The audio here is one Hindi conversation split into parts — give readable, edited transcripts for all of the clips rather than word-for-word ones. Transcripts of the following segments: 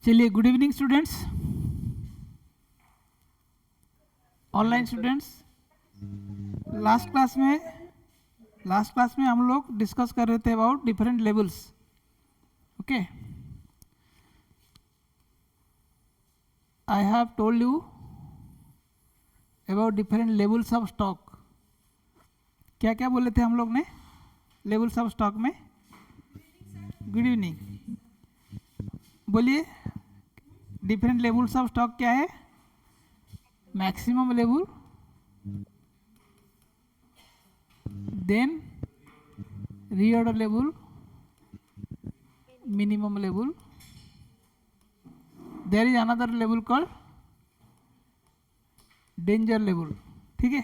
चलिए, good evening students, online students. Last class में हम लोग डिस्कस कर रहे थे about different levels. Okay, I have told you about different levels of stock. क्या क्या बोले थे हम लोग ने लेवल्स ऑफ स्टॉक में? गुड इवनिंग, बोलिए। डिफरेंट लेवल्स ऑफ स्टॉक क्या है? Maximum level, then reorder level, minimum level, there is another level called danger level. ठीक है,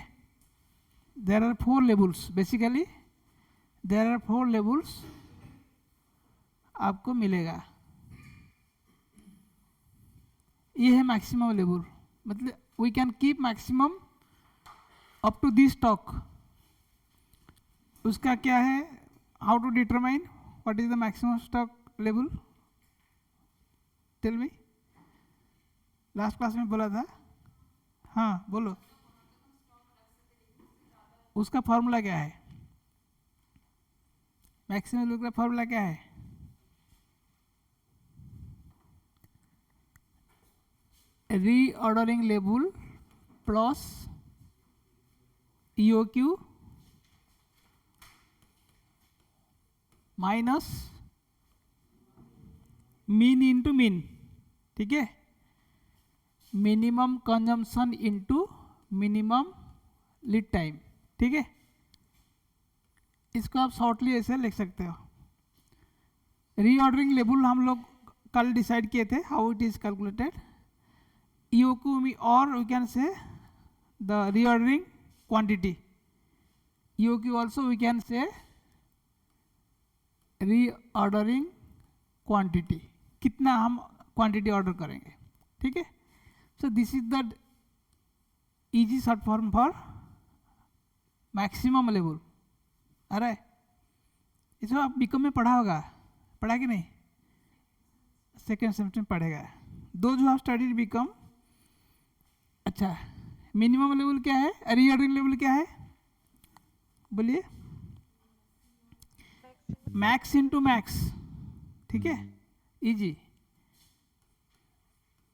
there are 4 levels basically, there are 4 levels आपको मिलेगा। ये है मैक्सिमम लेवल, मतलब we can keep maximum up to this stock. उसका क्या है, how to determine what is the maximum stock level? Tell me. Last class में बोला था, हाँ बोलो। उसका फॉर्मूला क्या है? मैक्सिमम लेवल का फॉर्मूला क्या है? Reordering level plus EOQ minus mean into mean. ठीक है, minimum consumption into minimum lead time. ठीक है, इसको आप शॉर्टली ऐसे लिख सकते हो। रीऑर्डरिंग लेवल हम लोग कल डिसाइड किए थे how it is calculated. EOQ और we can say the reordering quantity. EOQ also we can say reordering quantity, कितना हम क्वांटिटी ऑर्डर करेंगे। ठीक है, so this is the easy short form for maximum level. अरे इसको आप बीकॉम में पढ़ा होगा, पढ़ा कि नहीं? सेकेंड सेमेस्टर में पढ़ेगा। दो जो आप स्टडीड बीकॉम। अच्छा, मिनिमम लेवल क्या है, रीऑर्डरिंग लेवल क्या है, बोलिए? Max into max. ठीक है, easy.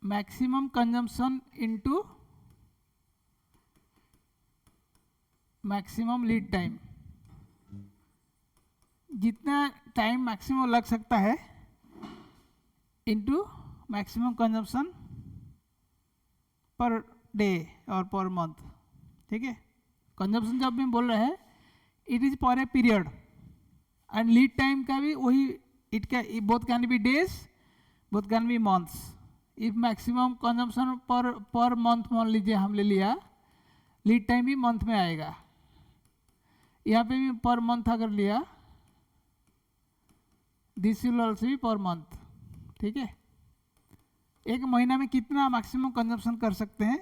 Maximum consumption into maximum lead time. जितना टाइम मैक्सिमम लग सकता है into maximum consumption per day और पर मंथ। ठीक है, कंजम्पशन जब भी बोल रहे हैं इट इज पर a period, and lead time का भी वही, it can both can be days, both can be months. If maximum consumption per month मान लीजिए हम ले लिया, लीड टाइम भी मंथ में आएगा। यहाँ पे भी पर मंथ अगर लिया, this will also be per month. ठीक है, एक महीना में कितना मैक्सिमम कंजम्पशन कर सकते हैं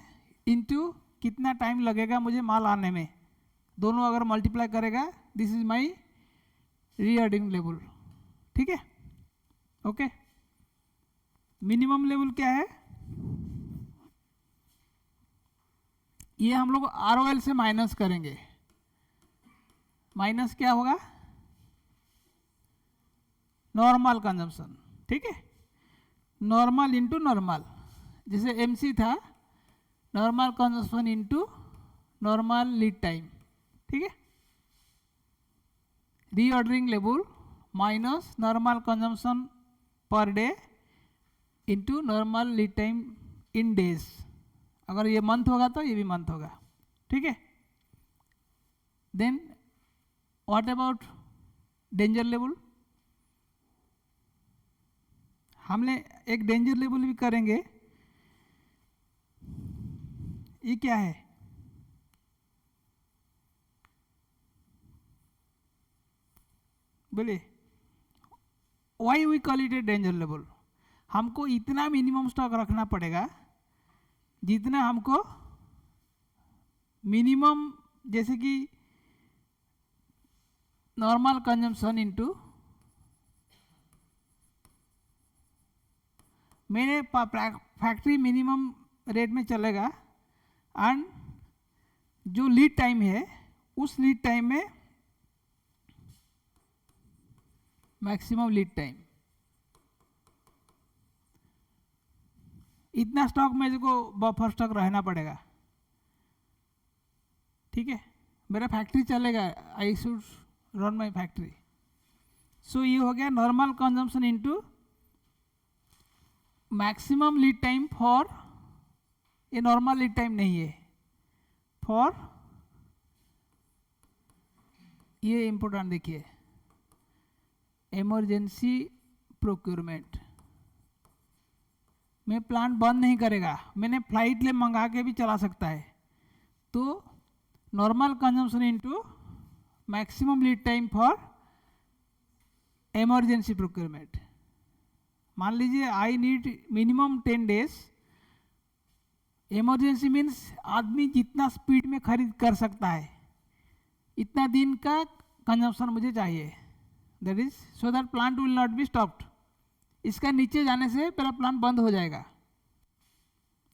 इनटू कितना टाइम लगेगा मुझे माल आने में, दोनों अगर मल्टीप्लाई करेगा, this is my reordering level. ठीक है, ओके। मिनिमम लेवल क्या है? ये हम लोग आरओएल से माइनस करेंगे। माइनस क्या होगा? Normal consumption. ठीक है, नॉर्मल इंटू नॉर्मल, जैसे एमसी था, normal consumption into normal lead time. ठीक है, reordering level minus normal consumption per day into normal lead time in days. अगर ये मंथ होगा तो ये भी मंथ होगा। ठीक है, then what about danger level? हमने एक डेंजर लेवल भी करेंगे। ये क्या है? बोले, why we call it a danger level? हमको इतना मिनिमम स्टॉक रखना पड़ेगा जितना हमको मिनिमम, जैसे कि नॉर्मल कंजम्पशन इंटू मेरे फैक्ट्री मिनिमम रेट में चलेगा एंड जो लीड टाइम है उस लीड टाइम में मैक्सिमम लीड टाइम, इतना स्टॉक मेरे को बफर स्टॉक रहना पड़ेगा, ठीक है, मेरा फैक्ट्री चलेगा, I should run my factory. So ये हो गया normal consumption into maximum lead time for, ये नॉर्मल लीड टाइम नहीं है, फॉर, ये इंपॉर्टेंट देखिए, इमरजेंसी प्रोक्योरमेंट में प्लांट बंद नहीं करेगा, मैंने फ्लाइट ले मंगा के भी चला सकता है। तो normal consumption into maximum lead time for emergency procurement. मान लीजिए I need minimum 10 days, emergency means आदमी जितना स्पीड में खरीद कर सकता है इतना दिन का कंजम्पशन मुझे चाहिए, that is so that plant will not be stopped, इसका नीचे जाने से मेरा प्लांट बंद हो जाएगा,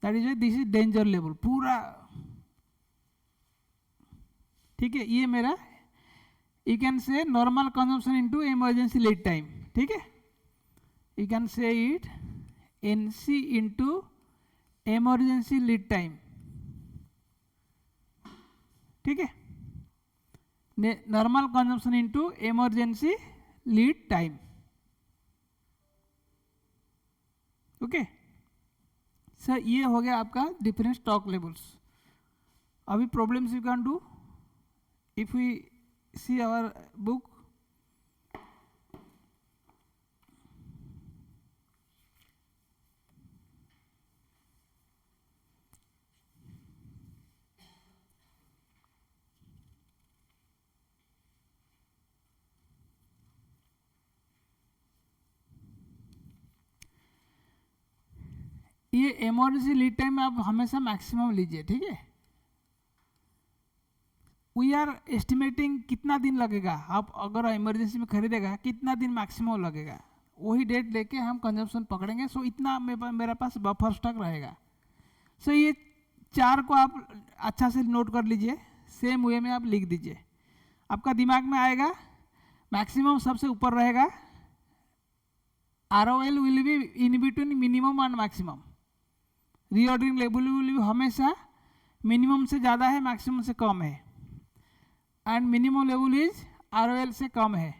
that is this is danger level पूरा, ठीक है। ये मेरा you can say normal consumption into emergency lead time, ठीक है, you can say it NC into emergency lead time, ठीक है, normal consumption into emergency lead time, okay sir. ये हो गया आपका डिफरेंट स्टॉक लेवल्स। अभी problems you can do if we see our book, ये इमरजेंसी लीड टाइम आप हमेशा मैक्सिमम लीजिए, ठीक है। वी आर एस्टिमेटिंग कितना दिन लगेगा, आप अगर इमरजेंसी में खरीदेगा कितना दिन मैक्सिमम लगेगा, वही डेट लेके हम कंजम्पशन पकड़ेंगे। सो इतना मेरा पास बफर स्टॉक रहेगा। सो ये चार को आप अच्छा से नोट कर लीजिए, सेम वे में आप लिख दीजिए, आपका दिमाग में आएगा। मैक्सिमम सबसे ऊपर रहेगा, ROL will be in between minimum and maximum, reordering level will be हमेशा मिनिमम से ज़्यादा है, मैक्सिमम से कम है, and minimum level is ROL से कम है,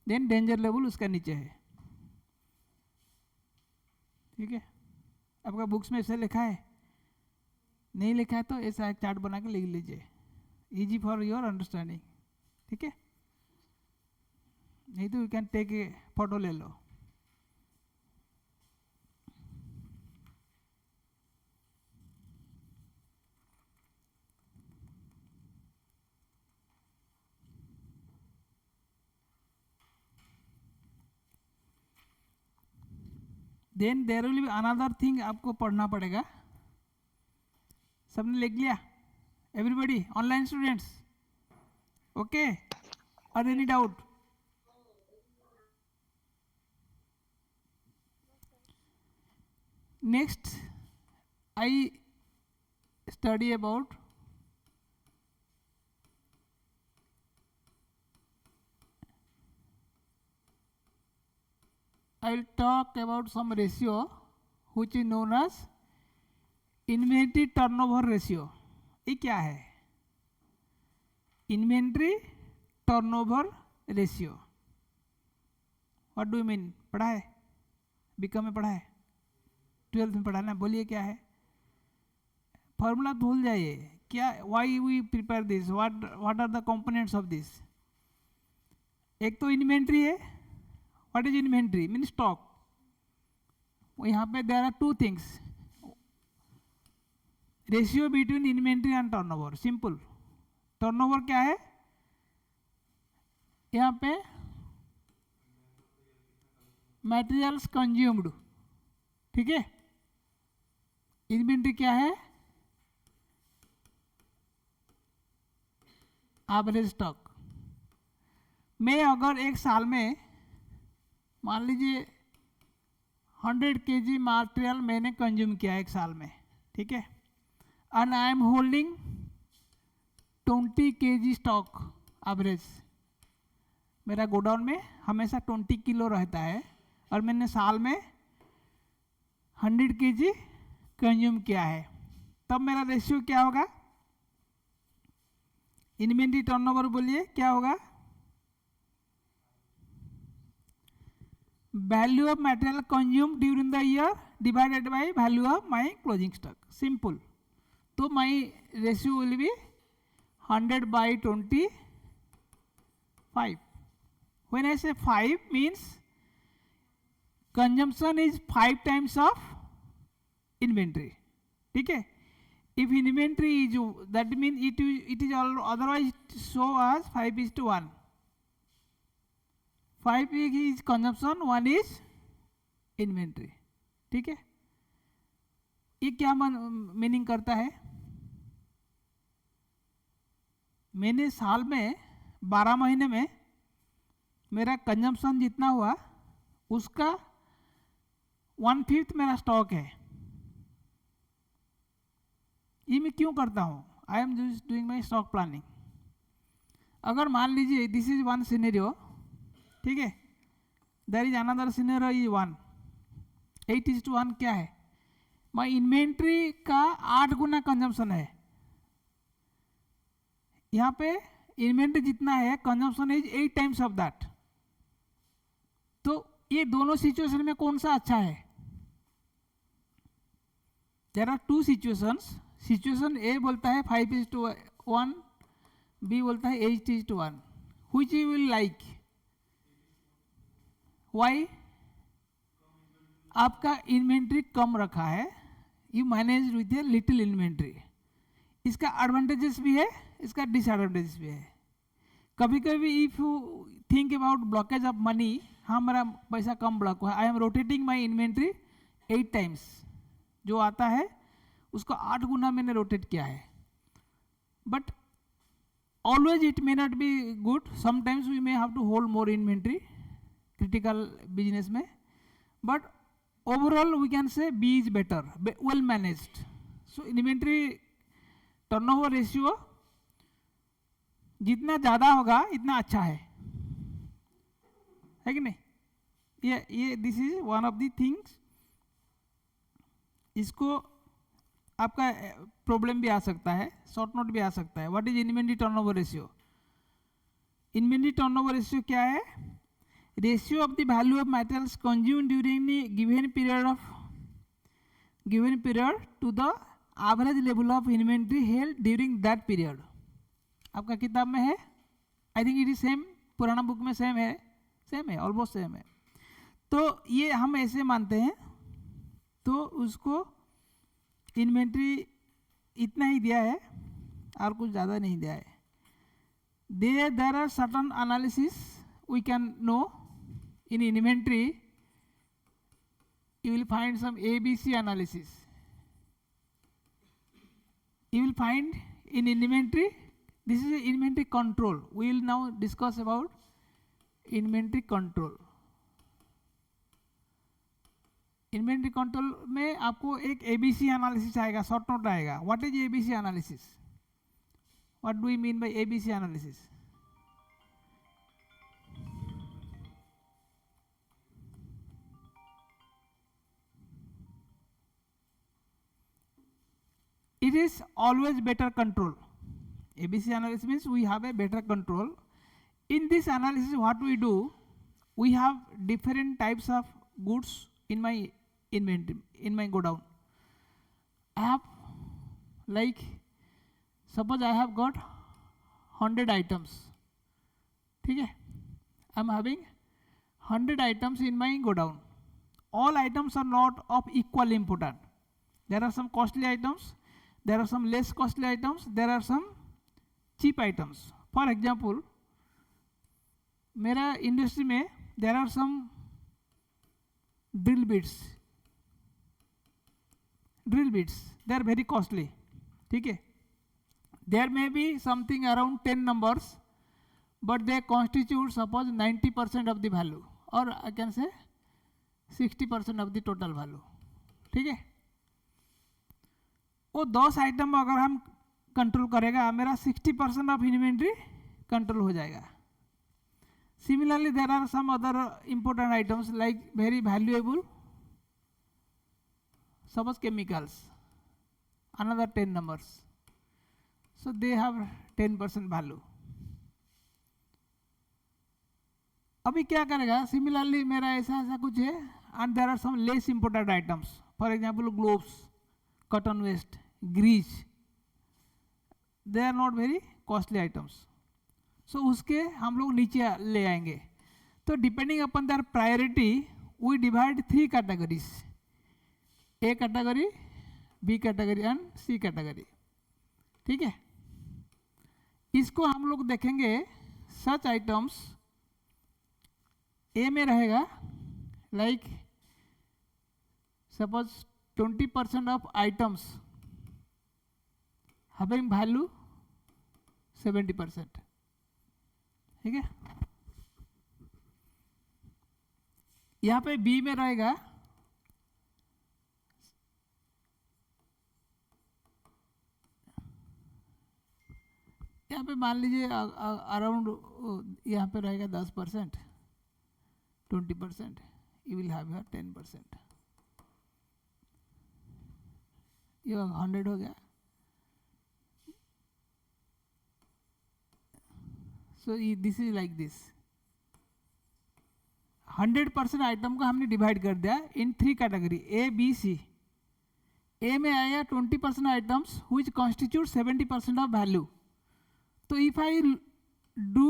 देन डेंजर लेवल उसका नीचे है, ठीक है। आपका बुक्स में ऐसे लिखा है, नहीं लिखा है तो ऐसा एक चार्ट बना के लिख लीजिए, इजी फॉर योर अंडरस्टैंडिंग, ठीक है। नहीं तो you can take a photo ले लो। Then there will be another thing आपको पढ़ना पड़ेगा। सबने लिख लिया? एवरीबॉडी ऑनलाइन स्टूडेंट्स ओके, और any doubt? Next I study about I will talk about some ratio which is known as inventory turnover ratio। ये क्या है? Inventory turnover ratio, what do you mean? पढ़ा है, बीकॉम में पढ़ा है, 12th में पढ़ा ना, बोलिए क्या है? फॉर्मूला भूल जाइए, क्या, why we prepare this, what are the components of this? एक तो इन्वेंट्री है। What is inventory? Means stock। यहाँ पे there are two things, ratio between inventory and turnover, simple। turnover क्या है? यहाँ पे materials consumed, ठीक है। इन्वेंट्री क्या है? Average stock. मैं अगर एक साल में मान लीजिए 100 kg मटेरियल मैंने कंज्यूम किया एक साल में, ठीक है, and I am holding 20 kg stock average, मेरा गोडाउन में हमेशा 20 किलो रहता है और मैंने साल में 100 kg कंज्यूम किया है, तब मेरा रेशियो क्या होगा? इन्वेंट्री टर्नओवर बोलिए क्या होगा? Value of material consume during the year divided by value of my closing stock, simple. तो my ratio will be 100 by 25. When I say 5 means consumption is 5 times of inventory, ठीक है। If inventory is, that means it is otherwise show as 5:1. 5 is consumption, 1 is inventory, ठीक है। ये क्या मीनिंग करता है? मैंने साल में 12 महीने में मेरा कंजम्पशन जितना हुआ उसका 1/5 मेरा स्टॉक है। ये मैं क्यों करता हूँ? I am just doing my stock planning. अगर मान लीजिए दिस इज वन सिनेरियो, ठीक है, there is another scenario is 1, 8:1 क्या है? माई इन्वेंट्री का 8 गुना कंजम्पशन है। यहाँ पे इन्वेंट्री जितना है consumption is 8 times of that. तो ये दोनों सिचुएशन में कौन सा अच्छा है? There are 2 situations. Situation A बोलता है 5:1, बी बोलता है 8:1। Which you will like? Why? आपका इन्वेंट्री कम रखा है, you manage with a little inventory. इसका एडवांटेजेस भी है, इसका डिसएडवांटेजेस भी है। कभी कभी if you think about blockage of money, हाँ मेरा पैसा कम ब्लॉक हुआ, I am rotating my inventory 8 times, जो आता है उसको 8 गुना मैंने रोटेट किया है। But always it may not be good, sometimes we may have to hold more inventory critical business में, but overall we can say be is better, well managed. So inventory turnover ratio जितना ज़्यादा होगा इतना अच्छा है कि नहीं? ये this is one of the things. इसको आपका प्रॉब्लम भी आ सकता है, शॉर्ट नोट भी आ सकता है। What is inventory turnover ratio? Inventory turnover ratio क्या है? Ratio of the value of materials consumed during the given period to the average level of inventory held during that period. आपका किताब में है, I think it is same, पुराना बुक में सेम है, ऑलमोस्ट सेम है। तो ये हम ऐसे मानते हैं, तो उसको इन्वेंट्री इतना ही दिया है और कुछ ज़्यादा नहीं दिया है। There are certain analysis we can know in inventory. You will find some ABC analysis. You will find in inventory, this is inventory control. We will now discuss about inventory control. Inventory control में आपको एक ABC एनालिसिस आएगा, शॉर्ट नोट आएगा। What is ABC analysis? What do we mean by ABC analysis? It is always better control. ABC analysis means we have a better control. In this analysis, what we do, we have different types of goods in my inventory, in my godown. I have, like, suppose I have got 100 items. ठीक है? I am having 100 items in my godown. All items are not of equal importance. There are some costly items. There are some less costly items, there are some cheap items. For example, मेरा इंडस्ट्री में there are some drill bits, they are very costly, ठीक है। There may be something around 10 numbers, but they constitute suppose 90% of the value, or I can say 60% of the total value, ठीक है। वो 10 आइटम अगर हम कंट्रोल करेगा, मेरा 60% ऑफ इन्वेंट्री कंट्रोल हो जाएगा। Similarly there are some other important items like very valuable, suppose chemicals, another 10 numbers, so they have 10% value। अभी क्या करेगा, सिमिलरली मेरा ऐसा ऐसा कुछ है and there are some less important items, for example gloves, cotton waste, grease, they are not very costly items, so उसके हम लोग नीचे ले आएंगे। तो depending upon their priority we divide 3 categories, A category, B category and C category, ठीक है। इसको हम लोग देखेंगे, सच आइटम्स ए में रहेगा like suppose 20% of items having value 70%, ठीक है। यहाँ पे बी में रहेगा यहाँ पे मान लीजिए अराउंड यहाँ पे रहेगा 10%, 20%, यू विल हैव 10%, ये 100 हो गया। सो this is like this, 100% item को हमने डिवाइड कर दिया इन 3 कैटेगरी, ए बी सी। ए में आएगा 20% items which constitute 70% of value. तो if I do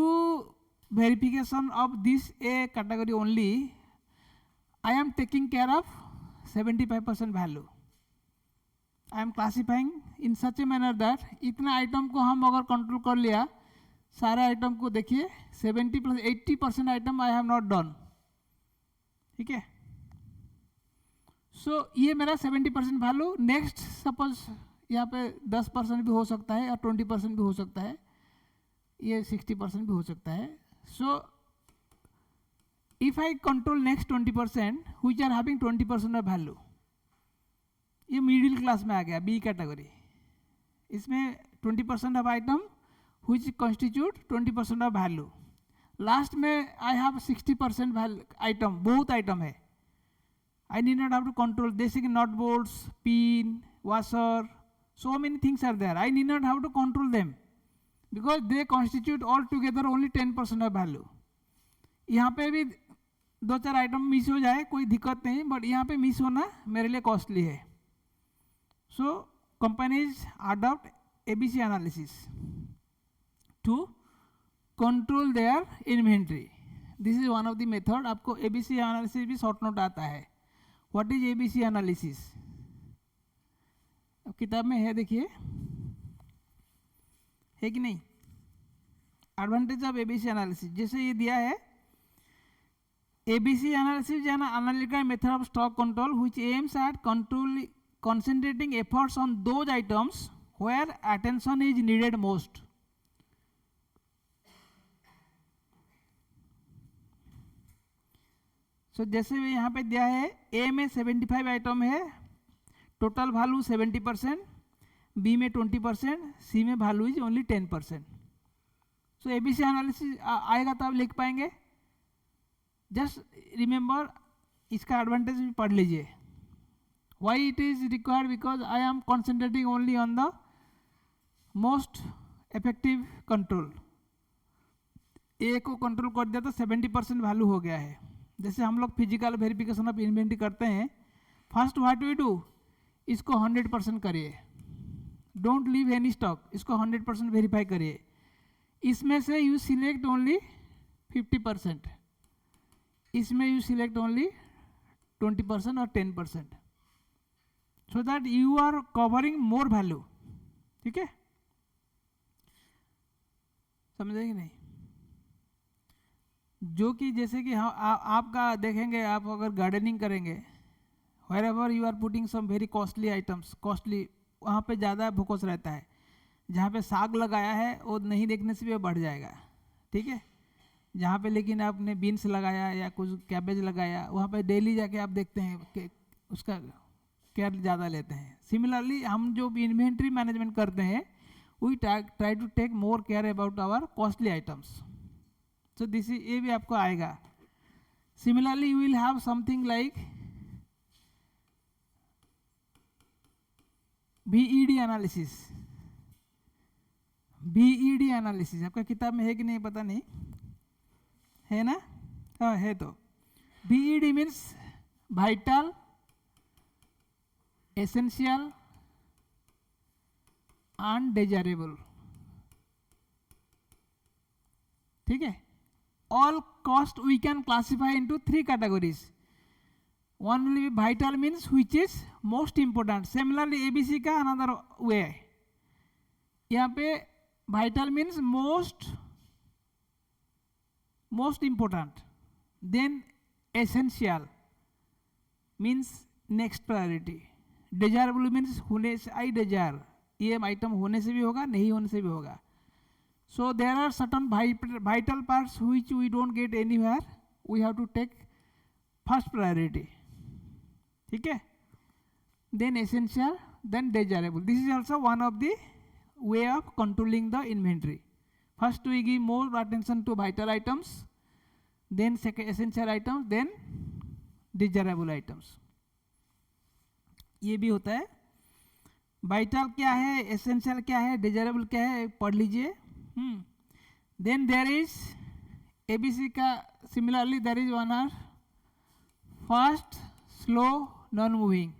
verification of this A category only, I am taking care of 75% value. I am classifying in such a manner that इतना आइटम को हम अगर कंट्रोल कर लिया, सारे आइटम को देखिए 70% item I have not done, ठीक है। सो ये मेरा 70% वैल्यू। नेक्स्ट सपोज यहाँ पे 10% भी हो सकता है या 20% भी हो सकता है, ये 60% भी हो सकता है। So if I control next 20% which are having 20% of value, ये मिडिल क्लास में आ गया बी कैटेगरी। इसमें 20% of item which constitute 20% of value. Last में आई हैव 60% आइटम, बहुत आइटम है, I need not have to control, जैसे कि nut bolts, pin, washer, so many things are there, I need not have to control them because they constitute all together only 10% of value। यहाँ पे भी 2-4 आइटम मिस हो जाए कोई दिक्कत नहीं, बट यहाँ पे मिस होना मेरे लिए कॉस्टली है। So companies adopt ABC analysis to control their inventory. This is one of the method. आपको एबीसी एनालिसिस भी शॉर्ट नोट आता है। What is ABC analysis? किताब में है, देखिए, है कि नहीं? एडवांटेज ऑफ एबीसी एनालिसिस जैसे ये दिया है, ABC analysis is an analytical method of stock control which aims at concentrating efforts on those items where attention is needed most। सो जैसे यहाँ पे दिया है, ए में 75 आइटम है, टोटल वैल्यू 70%, बी में 20%, सी में value is only 10%। So ABC analysis आएगा तो आप लिख पाएंगे। जस्ट रिमेंबर, इसका एडवांटेज भी पढ़ लीजिए। Why it is required? Because I am concentrating only on the most effective control. A को कंट्रोल कर दिया तो 70% वैल्यू हो गया है। जैसे हम लोग फिजिकल वेरिफिकेशन ऑफ इन्वेंट्री करते हैं, फर्स्ट व्हाट वी डू, इसको 100% करिए, डोंट लीव एनी स्टॉक, इसको 100% वेरीफाई करिए। इसमें से यू सिलेक्ट ओनली 50%, इसमें यू सिलेक्ट ओनली 20% और 10%, so that you are covering more value. ठीक है, समझे कि नहीं? जो कि जैसे कि आपका देखेंगे, आप अगर गार्डनिंग करेंगे, wherever you are putting some very costly items, costly, वहाँ पे ज़्यादा फोकस रहता है। जहाँ पे साग लगाया है वो नहीं देखने से भी बढ़ जाएगा। ठीक है, जहाँ पे लेकिन आपने बीन्स लगाया या कुछ कैबेज लगाया, वहाँ पे डेली जाके आप देखते हैं कि उसका केयर ज़्यादा लेते हैं. सिमिलरली हम जो भी इन्वेंट्री मैनेजमेंट करते हैं, we try to take more care about our costly items. So this is, ये भी आपको आएगा. Similarly you will have something like VED analysis. VED analysis आपका किताब में है कि नहीं पता नहीं, है ना? हाँ है. तो VED means vital, essential, undesirable. ठीक है. All cost we can classify into 3 categories. One will be vital means which is most important. Similarly ABC का another way है. यहाँ पे vital means most important. Then essential means next priority. Desirable means होने से, I desire, ये item होने से भी होगा, नहीं होने से भी होगा. So there are certain vital parts which we don't get anywhere. We have to take first priority. ठीक है. Then essential, then desirable. This is also one of the way of controlling the inventory. First we give more attention to vital items, then second essential items, then desirable items. ये भी होता है. vital क्या है, essential क्या है, desirable क्या है, पढ़ लीजिए. Then there is ABC का similarly there is one are fast, slow, non moving.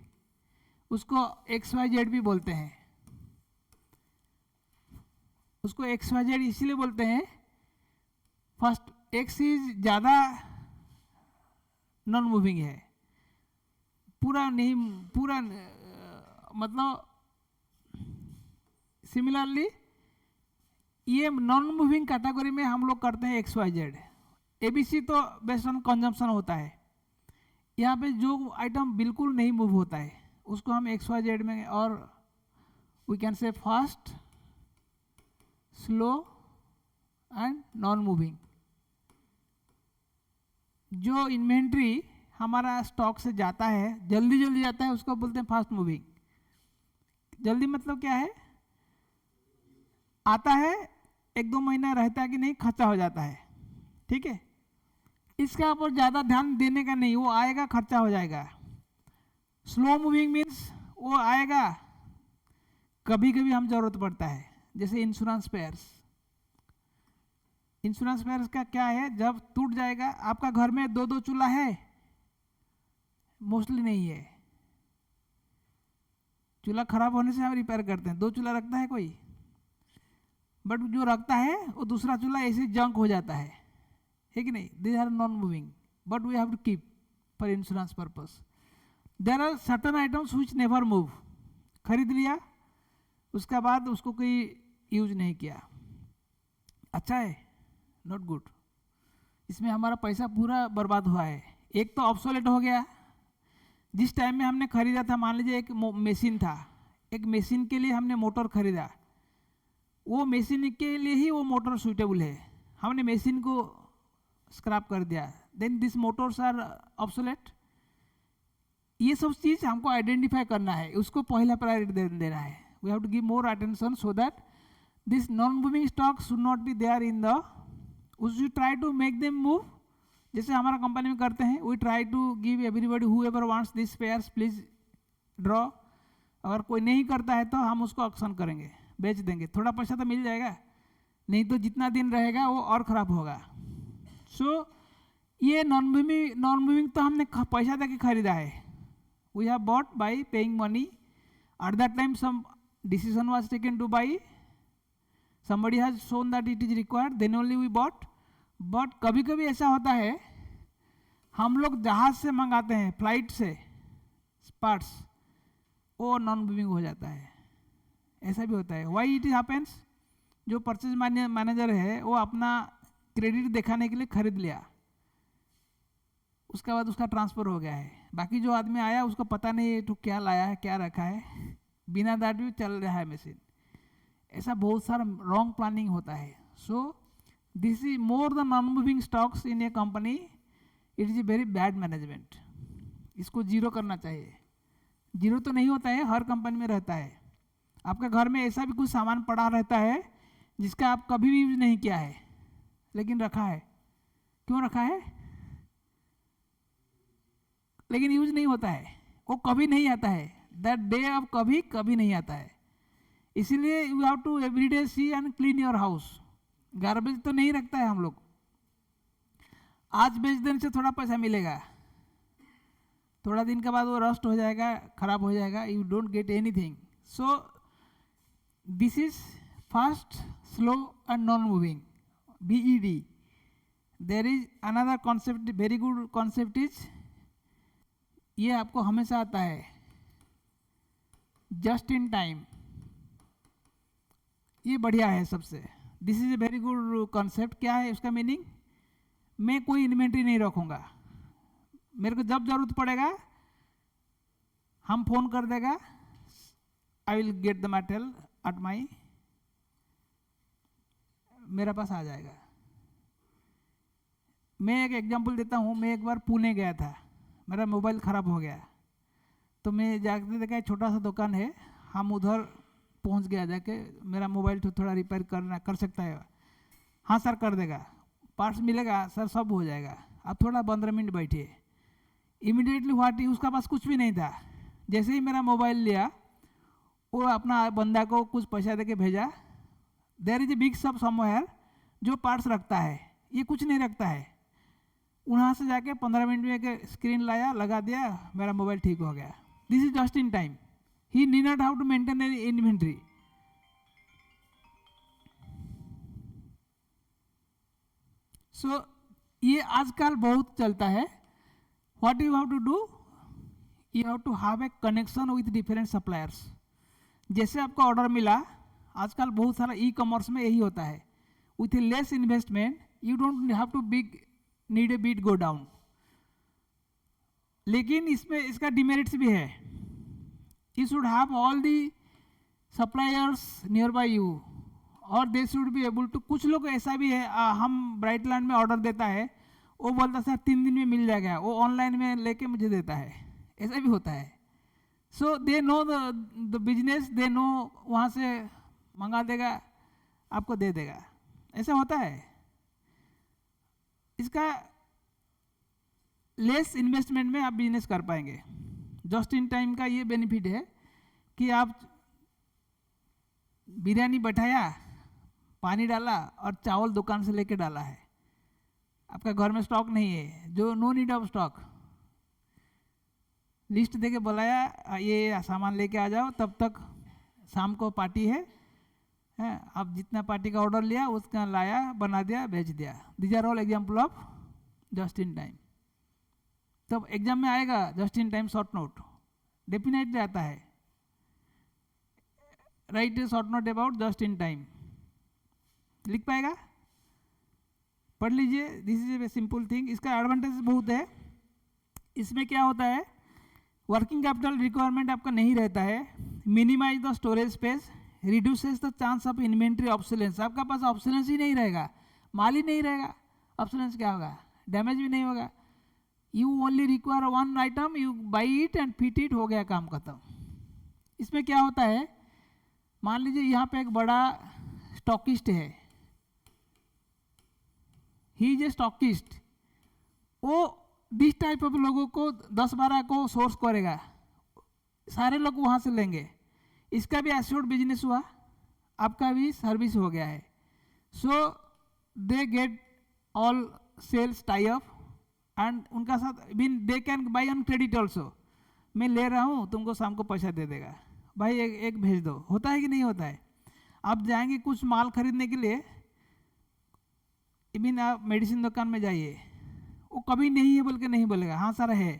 उसको XYZ भी बोलते हैं. उसको XYZ इसीलिए बोलते हैं, फर्स्ट X इज ज़्यादा नॉन मूविंग है, पूरा नहीं, पूरा मतलब. सिमिलरली ये नॉन मूविंग कैटेगरी में हम लोग करते हैं XYZ. ABC तो बेस्ड ऑन कंजम्पशन होता है. यहाँ पे जो आइटम बिल्कुल नहीं मूव होता है उसको हम XYZ में, और we can say fast, slow and non moving. जो इन्वेंट्री हमारा स्टॉक से जाता है, जल्दी जल्दी जाता है, उसको बोलते हैं फास्ट मूविंग. जल्दी मतलब क्या है, आता है 1-2 महीना रहता है कि नहीं, खर्चा हो जाता है. ठीक है. इसका ऊपर ज़्यादा ध्यान देने का नहीं, वो आएगा खर्चा हो जाएगा. स्लो मूविंग मीन्स वो आएगा, कभी कभी हम जरूरत पड़ता है. जैसे इंश्योरेंस पेयर्स. इंश्योरेंस पेयर्स का क्या है, जब टूट जाएगा, आपका घर में 2-2 चूल्हा है, मोस्टली नहीं है. चूल्हा खराब होने से हम रिपेयर करते हैं. 2 चूल्हा रखता है कोई, बट जो रखता है वो दूसरा चूल्हा ऐसे जंक हो जाता है कि नहीं. These are non moving but we have to keep for insurance purpose. There are certain items which never move. खरीद लिया, उसका बाद उसको कोई यूज नहीं किया, अच्छा है, नॉट गुड. इसमें हमारा पैसा पूरा बर्बाद हुआ है. एक तो ऑब्सोलेट हो गया. जिस टाइम में हमने खरीदा था, मान लीजिए एक मशीन था, एक मशीन के लिए हमने मोटर खरीदा, वो मशीन के लिए ही वो मोटर सूटेबल है, हमने मशीन को स्क्रैप कर दिया, then this motors are obsolete. ये सब चीज़ हमको आइडेंटिफाई करना है, उसको पहला प्रायोरिटी देना है. We have to give more attention so that this non moving stock should not be there in the, we should try to make them move. जैसे हमारा कंपनी में करते हैं, we try to give everybody who ever wants this pairs please draw. अगर कोई नहीं करता है तो हम उसको ऑक्शन करेंगे, बेच देंगे, थोड़ा पैसा तो मिल जाएगा, नहीं तो जितना दिन रहेगा वो और ख़राब होगा. सो ये नॉन मूविंग तो हमने पैसा दे के खरीदा है. We have bought by paying money. At that time some decision was taken to buy, somebody has shown that it is required, then only we bought. But कभी कभी ऐसा होता है, हम लोग जहाज से मंगाते हैं, फ्लाइट से पार्ट्स, वो नॉन मूविंग हो जाता है. ऐसा भी होता है. वाई इट हैपेंस, जो परचेज मैनेजर है वो अपना क्रेडिट दिखाने के लिए खरीद लिया, उसके बाद उसका ट्रांसफ़र हो गया है. बाकी जो आदमी आया उसको पता नहीं तो क्या लाया है, क्या रखा है, बिना दैट भी चल रहा है मशीन. ऐसा बहुत सारा रॉन्ग प्लानिंग होता है. So this is more the non moving stocks in A company, it is a very bad management. इसको जीरो करना चाहिए। जीरो तो नहीं होता है, हर कंपनी में रहता है। आपके घर में ऐसा भी कुछ सामान पड़ा रहता है जिसका आप कभी भी यूज नहीं किया है, लेकिन रखा है। क्यों रखा है? लेकिन यूज नहीं होता है, वो कभी नहीं आता है। दैट डे अब कभी कभी नहीं आता है। इसीलिए you have to everyday see and clean your house. Garbage तो नहीं रखता है हम लोग। आज बेच देने से थोड़ा पैसा मिलेगा, थोड़ा दिन के बाद वो रस्ट हो जाएगा, खराब हो जाएगा, you don't get anything. So this is fast, slow and non moving, BED। There is another concept, very good concept is, ये आपको हमेशा आता है, जस्ट इन टाइम। ये बढ़िया है सबसे। This is a very good concept. क्या है उसका मीनिंग? मैं कोई इन्वेंट्री नहीं रखूँगा, मेरे को जब जरूरत पड़ेगा हम फोन कर देगा, I will get the material at my, मेरे पास आ जाएगा। मैं एक एग्जांपल देता हूँ। मैं एक बार पुणे गया था, मेरा मोबाइल ख़राब हो गया, तो मैं जाके देखा एक छोटा सा दुकान है, हम उधर पहुँच गया जाके, मेरा मोबाइल तो थोड़ा रिपेयर करना कर सकता है? हाँ सर कर देगा। पार्ट्स मिलेगा सर, सब हो जाएगा, आप थोड़ा 15 मिनट बैठिए। इमीडिएटली व्हाट, उसका पास कुछ भी नहीं था। जैसे ही मेरा मोबाइल लिया, वो अपना बंदा को कुछ पैसा दे के भेजा। There is a big shop somewhere जो पार्ट्स रखता है, ये कुछ नहीं रखता है। वहाँ से जाके 15 मिनट में एक स्क्रीन लाया, लगा दिया, मेरा मोबाइल ठीक हो गया। This is just in time. He need not how to maintain any inventory. So ये आजकल बहुत चलता है। What you have to do, you have to have a connection with different suppliers. जैसे आपको ऑर्डर मिला, आजकल बहुत सारा ई कॉमर्स में यही होता है, with a less investment you don't have to big need a beat go down. लेकिन इसमें इसका डिमेरिट्स भी है। You should have all the suppliers nearby you, और they should be able to. कुछ लोग ऐसा भी है, हम ब्राइटलैंड में ऑर्डर देता है, वो बोलता सर 3 दिन में मिल जाएगा, वो ऑनलाइन में लेके मुझे देता है, ऐसा भी होता है। So they know the business, they know, वहाँ से मंगा देगा, आपको दे देगा, ऐसा होता है। इसका लेस इन्वेस्टमेंट में आप बिजनेस कर पाएंगे। जस्ट इन टाइम का ये बेनिफिट है कि आप बिरयानी बैठाया, पानी डाला और चावल दुकान से लेके डाला है, आपका घर में स्टॉक नहीं है, जो no need of stock, list देके बुलाया, ये सामान लेके आ जाओ, तब तक शाम को पार्टी है, आप जितना पार्टी का ऑर्डर लिया उसका लाया, बना दिया, भेज दिया। These are all example of just in time. तब एग्जाम में आएगा just in time short note, definitely आता है। Write a short note about just in time, लिख पाएगा? पढ़ लीजिए। This is a simple thing. इसका एडवांटेज बहुत है। इसमें क्या होता है, वर्किंग कैपिटल रिक्वायरमेंट आपका नहीं रहता है, minimise the storage space, reduces the chance of inventory obsolescence. आपका पास ऑब्सोलेंस ही नहीं रहेगा, माल ही नहीं रहेगा, ऑब्सोलेंस क्या होगा, डैमेज भी नहीं होगा। You only require one item, you by it and fit it, हो गया काम खत्म। इसमें क्या होता है, मान लीजिए यहाँ पे एक बड़ा स्टॉकिस्ट है, ही इज ए स्टॉकिस्ट, वो दिस टाइप ऑफ लोगों को 10-12 को सोर्स करेगा, सारे लोग वहाँ से लेंगे। इसका भी एश्योर्ड बिजनेस हुआ, आपका भी सर्विस हो गया है। So they get all sales tie up and उनका साथ बिन they can buy on credit also. मैं ले रहा हूँ, तुमको शाम को पैसा दे देगा, भाई एक भेज दो। होता है कि नहीं होता है? आप जाएंगे कुछ माल खरीदने के लिए, इवन आप मेडिसिन दुकान में जाइए, वो कभी नहीं है बोल के नहीं बोलेगा, हाँ सर है,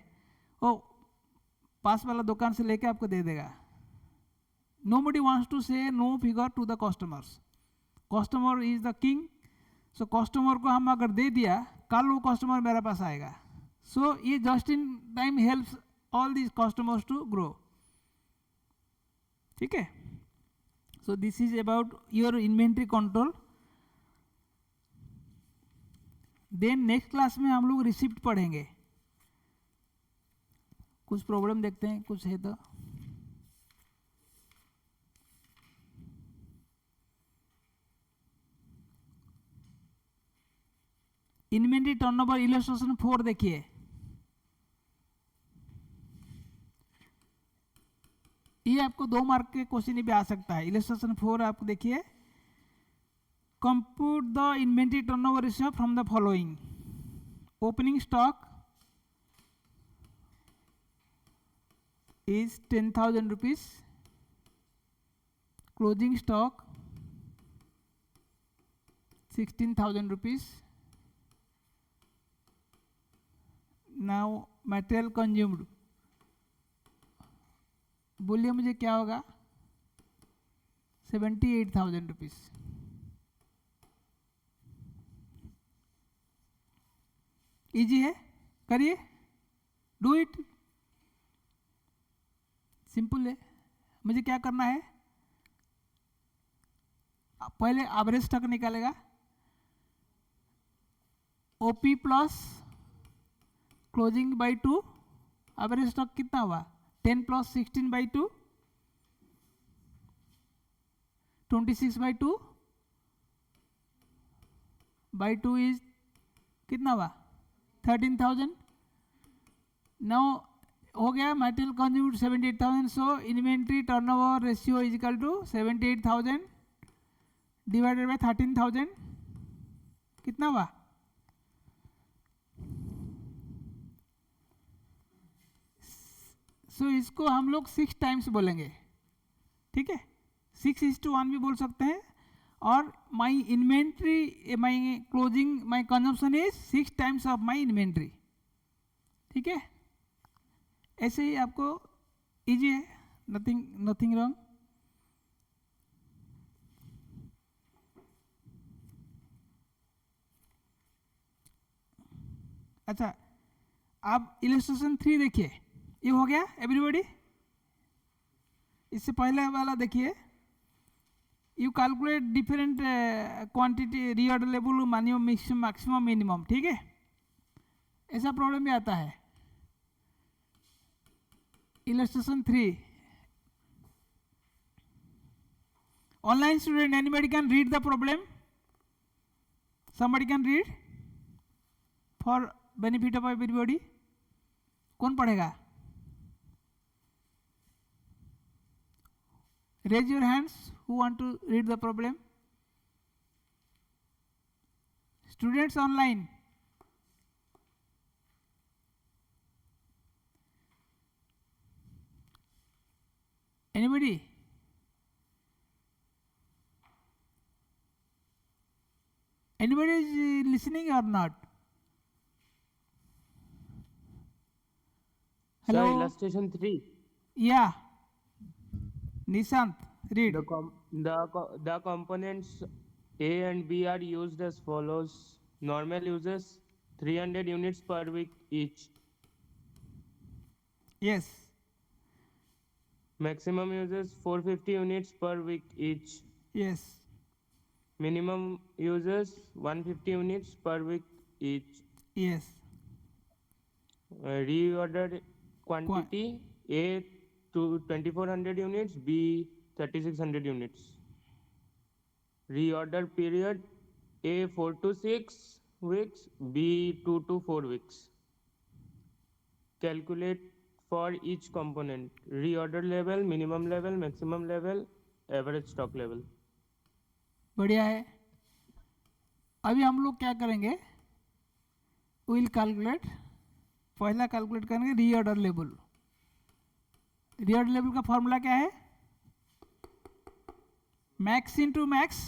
वो पास वाला दुकान से लेके आपको दे देगा। Nobody wants to say no figure to the customers. Customer is the king. So customer को हम अगर दे दिया, कल वो कस्टमर मेरे पास आएगा। So ये just in time helps all these customers to grow. ठीक है? So this is about your inventory control. Then next class में हम लोग रिसिप्ट पढ़ेंगे। कुछ प्रॉब्लम देखते हैं, कुछ है तो। इन्वेंट्री टर्नओवर इलस्ट्रेशन 4 देखिए। ये आपको 2 मार्क के क्वेश्चन भी आ सकता है। इलस्ट्रेशन 4 आप देखिए, compute the inventory turnover ratio from the following. Opening stock is 10,000 rupees, closing stock 16,000 rupees. Now material consumed, बोलिए मुझे क्या होगा? 78,000 rupees. इजी है, करिए, डू इट, सिंपल है। मुझे क्या करना है? पहले एवरेज स्टॉक निकालेगा, OP plus closing by 2, average stock कितना हुआ? 10 plus 16 by 2, 26 by 2 by 2 is कितना हुआ? 13,000। नाउ हो गया material consumed 78,000, so inventory turnover ratio is equal to 78,000 divided by 13,000, कितना हुआ? सो इसको हम लोग 6 टाइम्स बोलेंगे, ठीक है? 6:1 भी बोल सकते हैं। और my inventory, my closing, my consumption is 6 times of my inventory, ठीक है? ऐसे ही आपको इजी है, नथिंग रॉन्ग। अच्छा, आप इलस्ट्रेशन 3 देखिए, ये हो गया एवरीबॉडी। इससे पहले वाला देखिए, you calculate different quantity reorder level, minimum maximum minimum, ठीक है? ऐसा प्रॉब्लम भी आता है। Illustration 3. Online student, anybody can read the problem? Somebody can read for benefit of everybody. कौन पढ़ेगा? Raise your hands who want to read the problem. Students online. Anybody? Anybody is listening or not? Hello? Sir, illustration 3. Yeah. Nishant, read. The components A and B are used as follows. Normal uses 300 units per week each. Yes. Maximum uses 450 units per week each. Yes. Minimum uses 150 units per week each. Yes. Reordered quantity A to 2,400 units, B 3,600 units. Reorder period A 4 to 6 weeks, B 2 to 4 weeks. Calculate for each component. Reorder level, minimum level, maximum level, average stock level. बढ़िया है। अभी हम लोग क्या करेंगे? विल कैलकुलेट, पहला कैलकुलेट करेंगे रीऑर्डर लेवल। रीऑर्डर लेवल का फॉर्मूला क्या है? Max into max,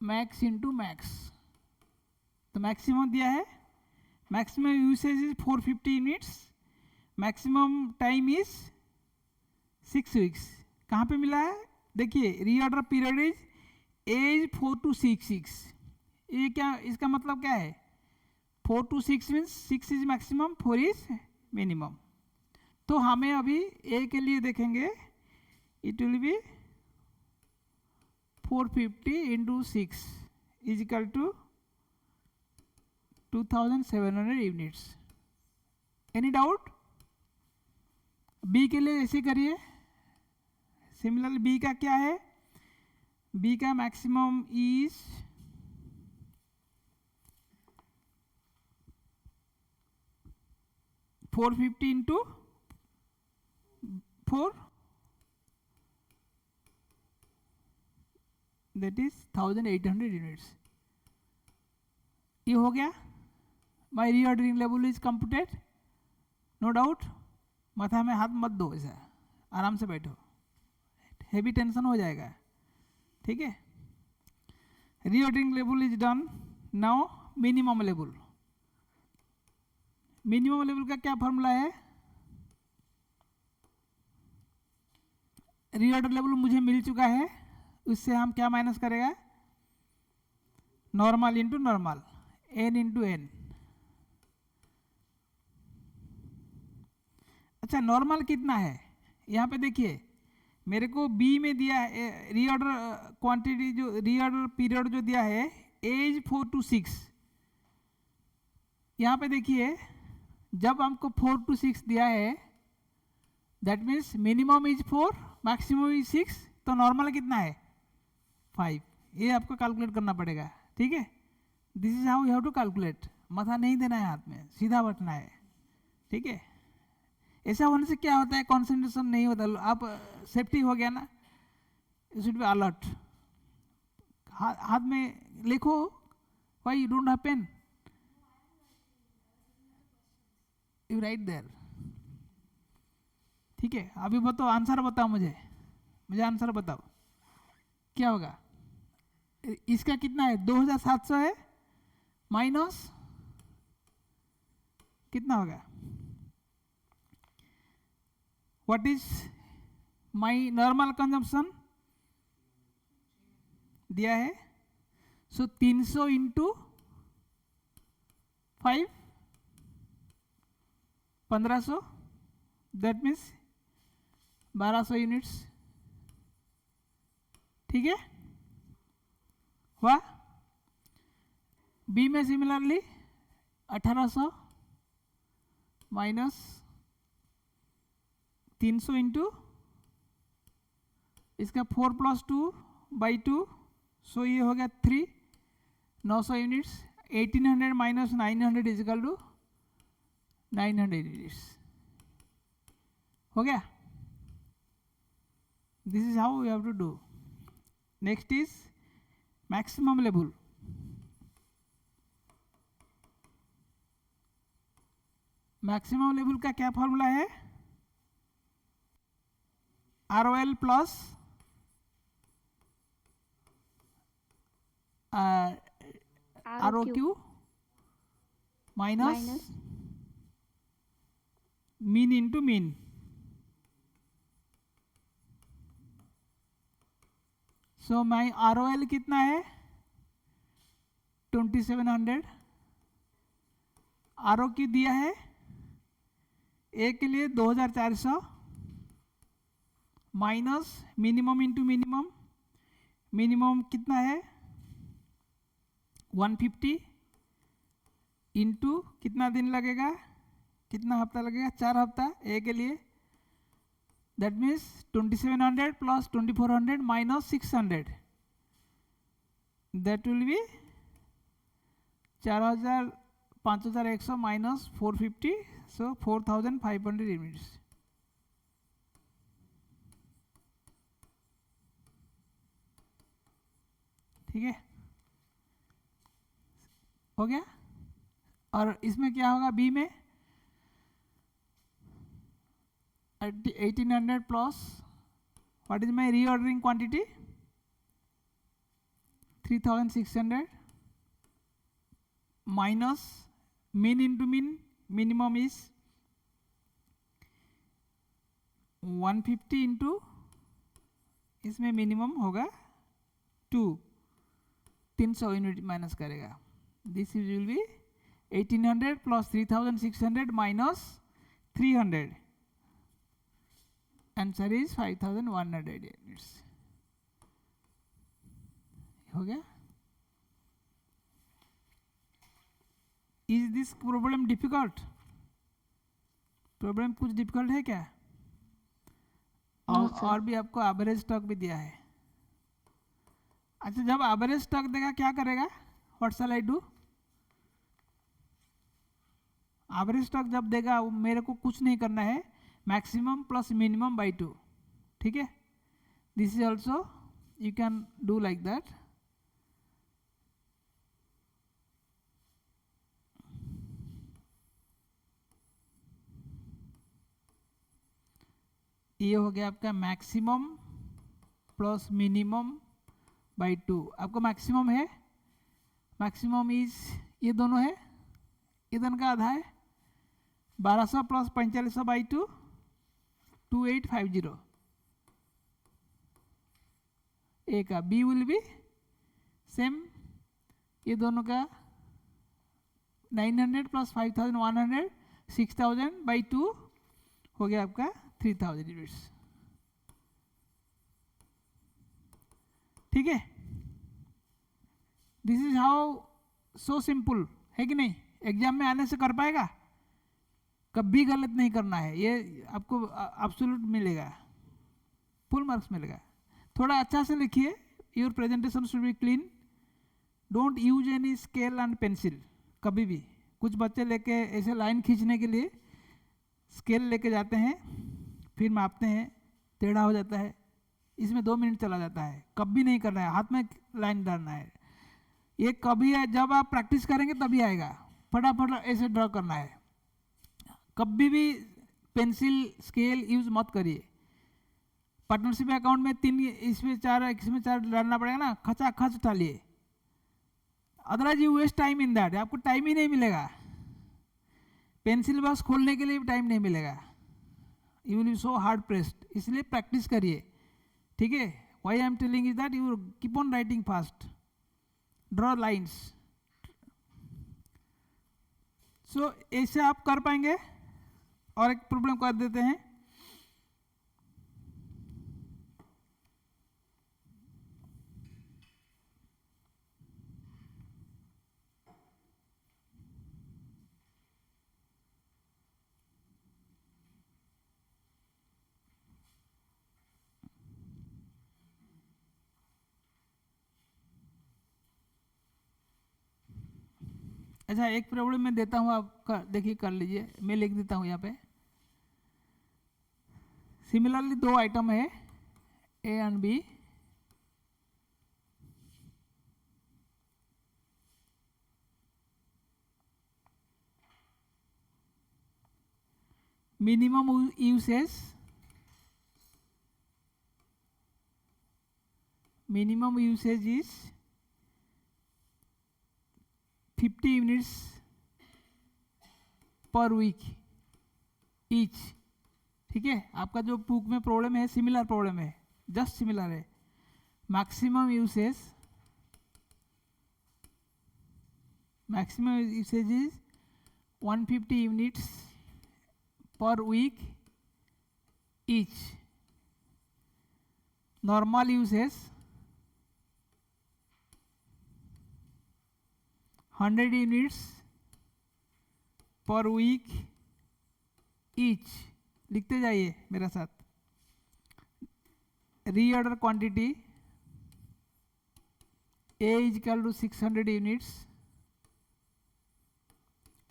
max into max. तो मैक्सिमम दिया है, maximum usage is 450 units, maximum time is 6 weeks. कहाँ पे मिला है? देखिए, रीऑर्डर पीरियड इज 4 to 6। ये क्या, इसका मतलब क्या है? 4 to 6 means 6 is maximum, 4 is minimum. तो हमें अभी ए के लिए देखेंगे, it will be 450 into 6 is equal to 2700 units. Any doubt? B के लिए ऐसे करिए। सिमिलरली बी का क्या है? बी का maximum is 450 into 4, that is 1800 units. ये हो गया। My reordering level is computed, no doubt. माथा में हाथ मत दो, ऐसा आराम से बैठो, हेवी टेंशन हो जाएगा, ठीक है। Reordering level is done. Now minimum level. Minimum level का क्या फॉर्मूला है? रीऑर्डर लेवल मुझे मिल चुका है, उससे हम क्या माइनस करेगा? Normal into normal, N into N. अच्छा, नॉर्मल कितना है? यहाँ पे देखिए, मेरे को बी में दिया है रीऑर्डर क्वांटिटी, जो रीऑर्डर पीरियड जो दिया है, एज 4 to 6। यहाँ पे देखिए, जब हमको 4 to 6 दिया है, that means minimum is 4, maximum is 6, तो नॉर्मल कितना है? 5। ये आपको कैलकुलेट करना पड़ेगा, ठीक है। This is how you have to calculate. माथा नहीं देना है हाथ में, सीधा बैठना है, ठीक है। ऐसा होने से क्या होता है? कॉन्सेंट्रेशन नहीं होता। आप सेफ्टी हो गया ना, यू शुड बी अलर्ट। हाथ में लिखो, why you don't have pen, you write there, ठीक है। अभी बताओ, आंसर बताओ मुझे आंसर बताओ, क्या होगा? इसका कितना है? 2700 है, माइनस कितना होगा? What is my normal consumption दिया है, सो 300 इंटू 5, 1500, दैट मीन्स 1200 यूनिट्स, ठीक है। हुआ? बी में सिमिलरली 1800 माइनस 300 इंटू इसका 4 + 2/2, सो ये हो गया 3, 900 units. 1800 minus 900 is equal to 900 units. हो गया? This is how you have to do. Next is maximum level. Maximum level का क्या फॉर्मूला है? ROL plus ROQ minus mean into mean. So my ROL कितना है? 2700। ROQ दिया है ए के लिए 2400 minus minimum into minimum. Minimum कितना है? 150 इंटू कितना दिन लगेगा, कितना हफ्ता लगेगा? 4 हफ्ता ए के लिए, that means 2700 plus 2400 minus 600, that will be 4000, 5100 minus 450, so 4500 units. ठीक है, हो गया। और इसमें क्या होगा? बी में 1800 plus what is my reordering quantity? 3600 minus mean into mean. Minimum is 150 into इसमें मिनिमम होगा 2, 300 यूनिट माइनस करेगा। This is will be 1800 plus 3600 minus 300, answer is 5100 units. हो गया? Is this problem difficult? Problem कुछ डिफिकल्ट है क्या? और भी आपको एवरेज स्टॉक भी दिया है। अच्छा, जब एवरेज स्टॉक देगा क्या करेगा? What shell I do? Average stock जब देगा मेरे को कुछ नहीं करना है, मैक्सिमम प्लस मिनिमम बाई 2, ठीक है। This is also you can do like that. ये हो गया आपका मैक्सिमम प्लस मिनिमम बाई 2। आपको मैक्सिमम है, मैक्सिमम इज ये दोनों है, ये दोनों का आधा है 1200 प्लस 4500 बाई 2 2850। ए का बी विल बी सेम, ये दोनों का 900 प्लस 5100 6000 बाई 2 हो गया आपका 3000 यूनिट्स, ठीक है। This is how, so simple है कि नहीं? एग्जाम में आने से कर पाएगा? कभी गलत नहीं करना है, ये आपको एब्सोल्यूट मिलेगा, फुल मार्क्स मिलेगा। थोड़ा अच्छा से लिखिए, your presentation should be clean, don't use any scale and pencil कभी भी। कुछ बच्चे लेके ऐसे लाइन खींचने के लिए स्केल लेके जाते हैं, फिर मापते हैं, टेढ़ा हो जाता है, इसमें 2 मिनट चला जाता है। कभी नहीं करना है, हाथ में लाइन डालना है। ये कभी है जब आप प्रैक्टिस करेंगे तभी आएगा, फटाफट ऐसे ड्रॉ करना है। कभी भी पेंसिल स्केल यूज मत करिए। पार्टनरशिप अकाउंट में 3, इसमें 4 डालना पड़ेगा ना, खचा खच डालिए, otherwise you waste time in that. आपको टाइम ही नहीं मिलेगा, पेंसिल बॉक्स खोलने के लिए भी टाइम नहीं मिलेगा, you will be so hard pressed. इसलिए प्रैक्टिस करिए, ठीक है। Why I am telling is that you keep on writing fast, draw lines. So ऐसे आप कर पाएंगे। और एक प्रॉब्लम कर देते हैं, अच्छा एक प्रॉब्लम मैं देता हूँ, आप देखिए कर लीजिए, मैं लिख देता हूँ यहाँ पे। सिमिलरली 2 आइटम है A and B, minimum usage is 50 units per week each, ठीक है। आपका जो बुक में प्रॉब्लम है सिमिलर प्रॉब्लम है, जस्ट सिमिलर है। Maximum usage is 150 units per week each. Normal usage 100 units per week each. लिखते जाइए मेरे साथ। Reorder quantity A is equal to 600 units,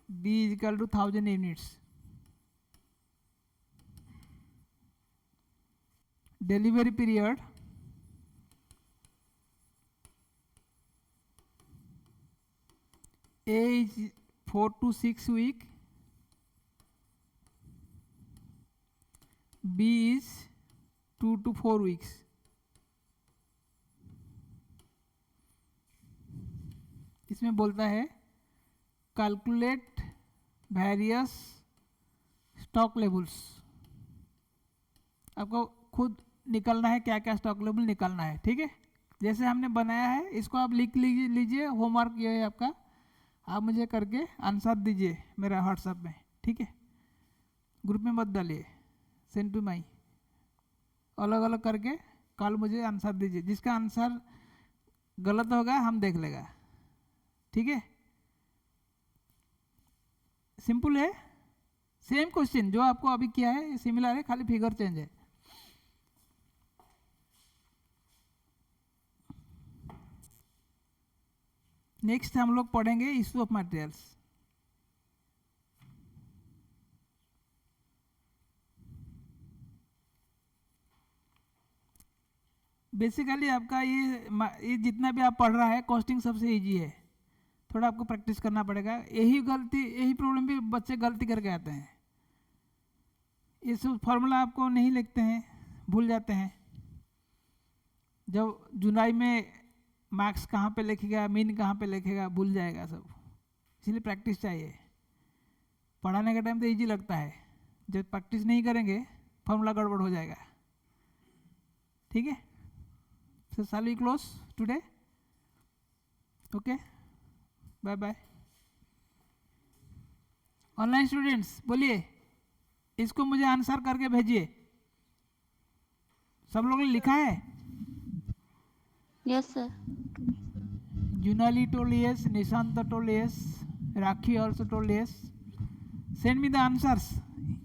B is equal to 1000 units. Delivery period A is 4 to 6 week, B is 2 to 4 weeks. इसमें बोलता है कैलकुलेट वेरियस स्टॉक लेवल्स। आपको खुद निकलना है क्या क्या स्टॉक लेवल निकलना है, ठीक है। जैसे हमने बनाया है इसको आप लिख लीजिए। होमवर्क ये है आपका, आप मुझे करके आंसर दीजिए मेरा व्हाट्सएप में, ठीक है। ग्रुप में मत डालिए, सेंड टू माई। अलग अलग करके कल मुझे आंसर दीजिए, जिसका आंसर गलत होगा हम देख लेगा, ठीक है। सिंपल है, सेम क्वेश्चन जो आपको अभी किया है सिमिलर है, खाली फिगर चेंज है। नेक्स्ट हम लोग पढ़ेंगे इशू ऑफ मटेरियल्स। बेसिकली आपका ये जितना भी आप पढ़ रहा है कॉस्टिंग सबसे इजी है, थोड़ा आपको प्रैक्टिस करना पड़ेगा। यही प्रॉब्लम भी बच्चे गलती करके आते हैं, ये सब फॉर्मूला आपको नहीं लिखते हैं, भूल जाते हैं। जब जुलाई में मार्क्स कहाँ पे लिखेगा, मीन कहाँ पे लिखेगा, भूल जाएगा सब, इसलिए प्रैक्टिस चाहिए। पढ़ाने के टाइम तो इजी लगता है, जब प्रैक्टिस नहीं करेंगे फॉर्मूला गड़बड़ हो जाएगा। ठीक है, so shall we close today? Okay, bye bye। Online students बोलिए, इसको मुझे आंसर करके भेजिए। सब लोगों ने लिखा है? Yes, sir. Junali told yes, Nishanta told yes, Rakhi also told yes. Send me the answers.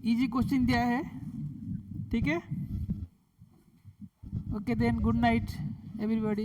Easy question दिया है, ठीक है? Okay then, good night everybody.